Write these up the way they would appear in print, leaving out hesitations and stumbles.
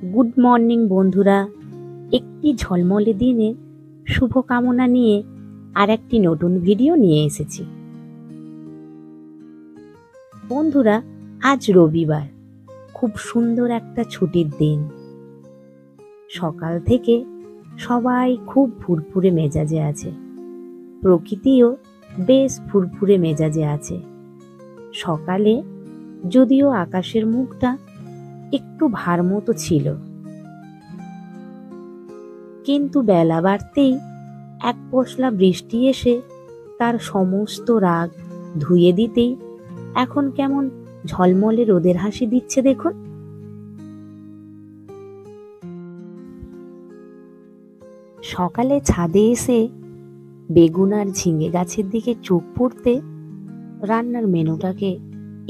Good morning বন্ধুরা, একটি ঝলমলে দিনের শুভকামনা নিয়ে আর একটি নতুন ভিডিও নিয়ে এসেছি। বন্ধুরা, আজ রবিবার, খুব সুন্দর একটা ছুটির দিন। সকাল থেকে সবাই খুব ফুরফুরে মেজাজে আছে, প্রকৃতিও বেশ ফুরফুরে মেজাজে আছে। সকালে যদিও আকাশের মুখটা একটু ভার মতো ছিল, কিন্তু বেলা বাড়তেই এক পশলা বৃষ্টি এসে তার সমস্ত রাগ ধুয়ে দিতেই এখন কেমন ঝলমলে রোদের হাসি দিচ্ছে দেখুন। সকালে ছাদে এসে বেগুন আর ঝিঙে গাছের দিকে চোখ পড়তে রান্নার মেনুটাকে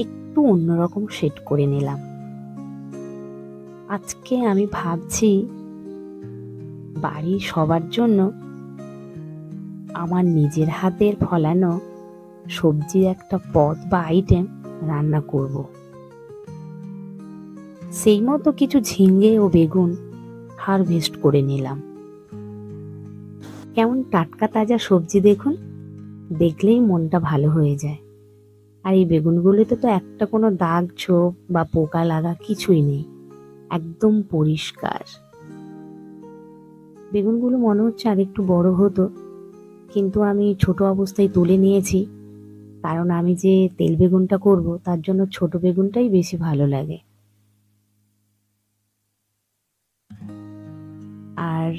একটু অন্যরকম সেট করে নিলাম। আজকে আমি ভাবছি বাড়ির সবার জন্য আমার নিজের হাতের ফলানো সবজির একটা পদ বা আইটেম রান্না করব। সেই মতো কিছু ঝিঙে ও বেগুন হারভেস্ট করে নিলাম। কেমন টাটকা তাজা সবজি দেখুন, দেখলেই মনটা ভালো হয়ে যায়। আর এই বেগুনগুলোতে তো একটা কোনো দাগ ছোপ বা পোকা লাগা কিছুই নেই, একদম পরিষ্কার। বেগুনগুলো মনে হচ্ছে আর একটু বড় হতো, কিন্তু আমি ছোট অবস্থায় তুলে নিয়েছি, কারণ আমি যে তেল বেগুনটা করব তার জন্য ছোট বেগুনটাই বেশি ভালো লাগে। আর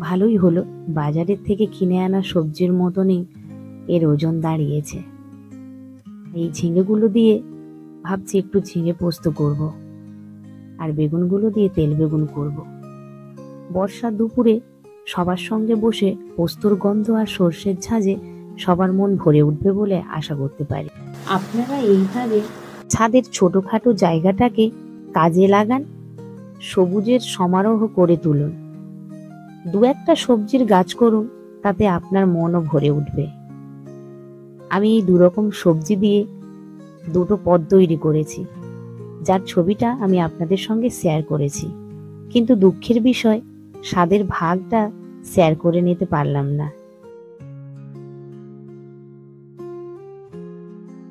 ভালোই হলো, বাজারের থেকে কিনে আনা সবজির মতনই এর ওজন দাঁড়িয়েছে। এই ঝিঙেগুলো দিয়ে ভাবছি একটু ঝিঙে পোস্ত করব, আর বেগুনগুলো দিয়ে তেল বেগুন করব। বর্ষার দুপুরে সবার সঙ্গে বসে পোস্তর গন্ধ আর সর্ষের ঝাঁঝে সবার মন ভরে উঠবে বলে আশা করতে পারি। আপনারা এইভাবে ছাদের ছোটখাটো জায়গাটাকে কাজে লাগান, সবুজের সমারোহ করে তুলুন। দু একটা সবজির গাছ করুন, তাতে আপনার মনও ভরে উঠবে। আমি এই দুরকম সবজি দিয়ে দুটো পদ তৈরি করেছি, যার ছবিটা আমি আপনাদের সঙ্গে শেয়ার করেছি, কিন্তু দুঃখের বিষয় স্বাদের ভাগটা শেয়ার করে নিতে পারলাম না।